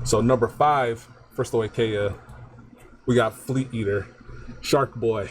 So number 5 for Stoicheia, we got Fleet Eater, Shark Boy.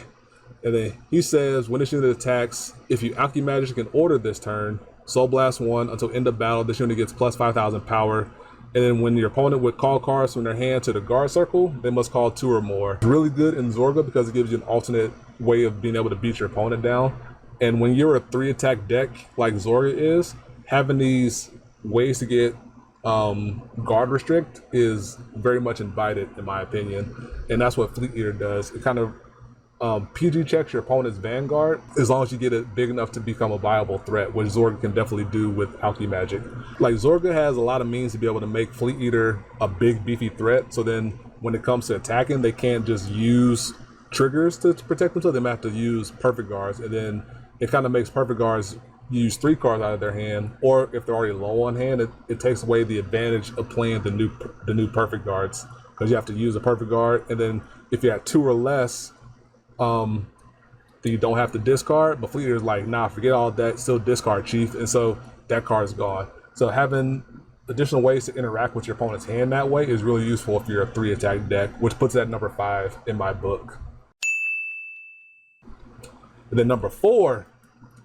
And then he says, when this unit attacks, if you Alchemy Magic an order this turn, Soul Blast 1 until end of battle, this unit gets plus 5,000 power. And then when your opponent would call cards from their hand to the guard circle, they must call 2 or more. It's really good in Zorga because it gives you an alternate way of being able to beat your opponent down. And when you're a 3-attack deck like Zorga is, having these ways to get guard restrict is very much invited, in my opinion. And that's what Fleet Eater does. It kind of PG checks your opponent's Vanguard as long as you get it big enough to become a viable threat, which Zorga can definitely do with Alchemy Magic. Like, Zorga has a lot of means to be able to make Fleet Eater a big beefy threat, so then when it comes to attacking, they can't just use triggers to protect themselves. They might have to use Perfect Guards, and then it kind of makes Perfect Guards use 3 cards out of their hand, or if they're already low on hand, it takes away the advantage of playing the new Perfect Guards, because you have to use a Perfect Guard, and then if you have 2 or less, then you don't have to discard. But Fleet Eater is like, nah, forget all that, still discard Chief, and so that card is gone. So having additional ways to interact with your opponent's hand that way is really useful if you're a 3-attack deck, which puts it at number 5 in my book. And then number 4,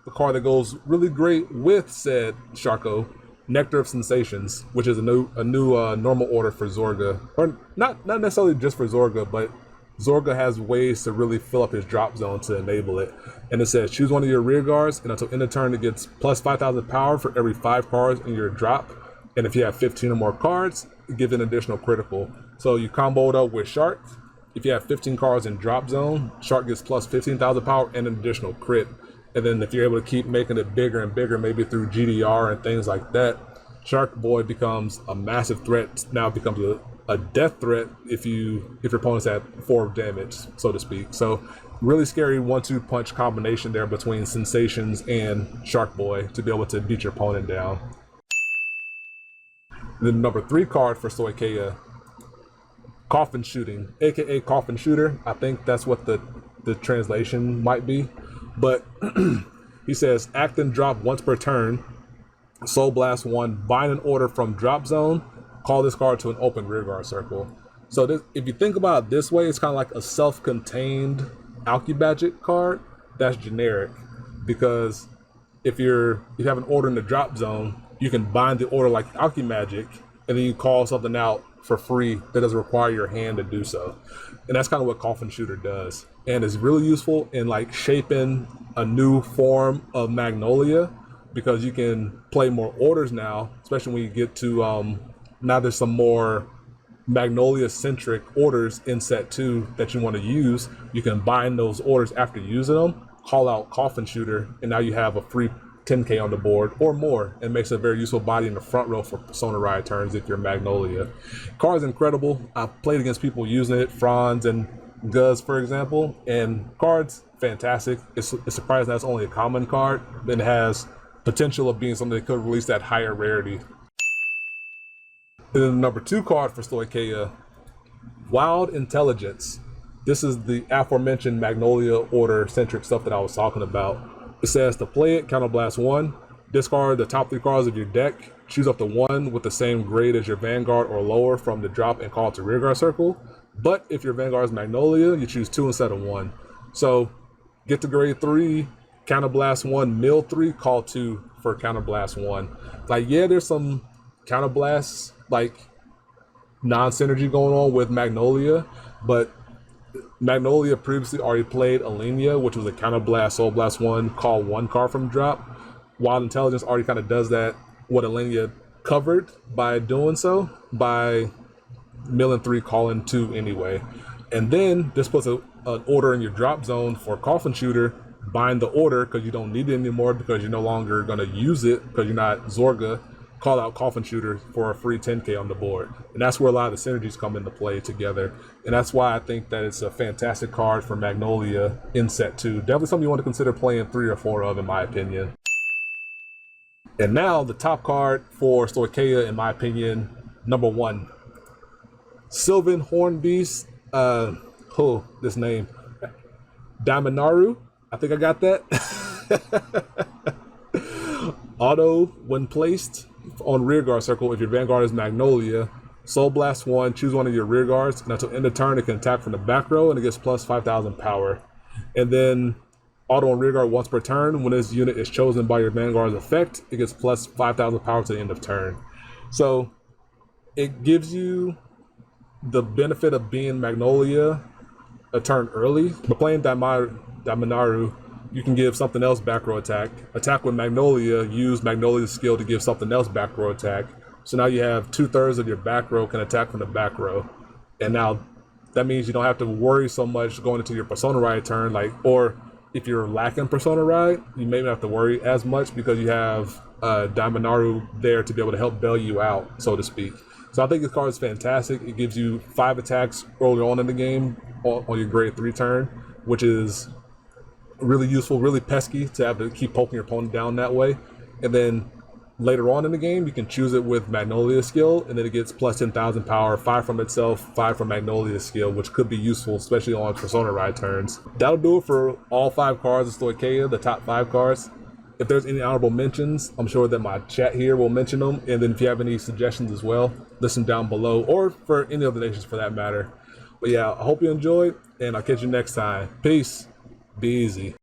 the card that goes really great with said Sharko, Nectar of Sensations, which is a new normal order for Zorga, or not necessarily just for Zorga, but Zorga has ways to really fill up his drop zone to enable it. And it says, choose one of your rear guards, and until end of turn, it gets plus 5,000 power for every 5 cards in your drop. And if you have 15 or more cards, it gives an additional critical. So you combo it up with Shark. If you have 15 cards in drop zone, Shark gets plus 15,000 power and an additional crit. And then if you're able to keep making it bigger and bigger, maybe through GDR and things like that, Shark Boy becomes a massive threat. Now it becomes a death threat if your opponent's at 4 damage, so to speak. So really scary 1-2 punch combination there between Sensations and Shark Boy to be able to beat your opponent down. The number 3 card for Stoicheia, Coffin Shooting, aka Coffin Shooter. I think that's what the translation might be. But he says, act and drop once per turn, Soul Blast 1, bind an order from drop zone, call this card to an open rearguard circle. So this, if you think about it this way, it's kind of like a self-contained Alchemy Magic card that's generic, because if you have an order in the drop zone, you can bind the order like Alchemy Magic, and then you call something out for free that doesn't require your hand to do so. And that's kind of what Coffin Shooter does. And it's really useful in like shaping a new form of Magnolia, because you can play more orders now, especially when you get to now there's some more Magnolia-centric orders in set 2 that you want to use. You can bind those orders after using them, call out Coffin Shooter, and now you have a free 10k on the board or more, and makes a very useful body in the front row for Persona Riot turns if you're Magnolia. Card's incredible. I've played against people using it, Franz and Guz, for example, and card's fantastic. It's surprising that's only a common card, but it has potential of being something that could release that higher rarity. And then the number 2 card for Stoicheia, Wild Intelligence. This is the aforementioned Magnolia order centric stuff that I was talking about. It says to play it, counterblast 1, discard the top 3 cards of your deck, choose up to 1 with the same grade as your Vanguard or lower from the drop and call it to rearguard circle. But if your Vanguard is Magnolia, you choose 2 instead of 1. So get to grade 3, counterblast 1, mill 3, call 2 for counterblast 1. Like, yeah, there's some counterblasts, like non-synergy going on with Magnolia, but Magnolia previously already played Alenia, which was a counterblast, Soul Blast 1, call 1 card from drop. Wild Intelligence already kind of does that, what Alenia covered by doing so, by milling 3, calling 2 anyway. And then this puts an order in your drop zone for Coffin Shooter, bind the order because you don't need it anymore because you're no longer going to use it because you're not Zorga, call out Coffin Shooter for a free 10k on the board. And that's where a lot of the synergies come into play together. And that's why I think that it's a fantastic card for Magnolia in set 2. Definitely something you want to consider playing 3 or 4 of, in my opinion. And now the top card for Stoicheia, in my opinion, number 1. Sylvan Hornbeast, this name, Daminaru, I think I got that. Auto, when placed on rearguard circle, if your Vanguard is Magnolia, Soul Blast 1, choose one of your rear guards, and until end of turn, it can attack from the back row, and it gets plus 5,000 power. And then auto on rear guard once per turn. When this unit is chosen by your Vanguard's effect, it gets plus 5,000 power to the end of turn. So it gives you the benefit of being Magnolia a turn early. But playing Daimanaru, you can give something else back row attack. Attack with Magnolia, use Magnolia's skill to give something else back row attack. So now you have 2/3 of your back row can attack from the back row. And now that means you don't have to worry so much going into your Persona Ride turn, or if you're lacking Persona Ride, you may not have to worry as much because you have Daimanaru there to be able to help bail you out, so to speak. So I think this card is fantastic. It gives you 5 attacks early on in the game on your grade 3 turn, which is really useful, really pesky to have to keep poking your opponent down that way. And then later on in the game, you can choose it with Magnolia's skill, and then it gets plus 10,000 power, 5 from itself, 5 from Magnolia's skill, which could be useful, especially on Persona Ride turns. That'll do it for all 5 cards of Stoicheia, the top 5 cards. If there's any honorable mentions, I'm sure that my chat here will mention them. And then if you have any suggestions as well, list them down below, or for any other nations for that matter. But yeah, I hope you enjoyed, and I'll catch you next time. Peace. Be easy.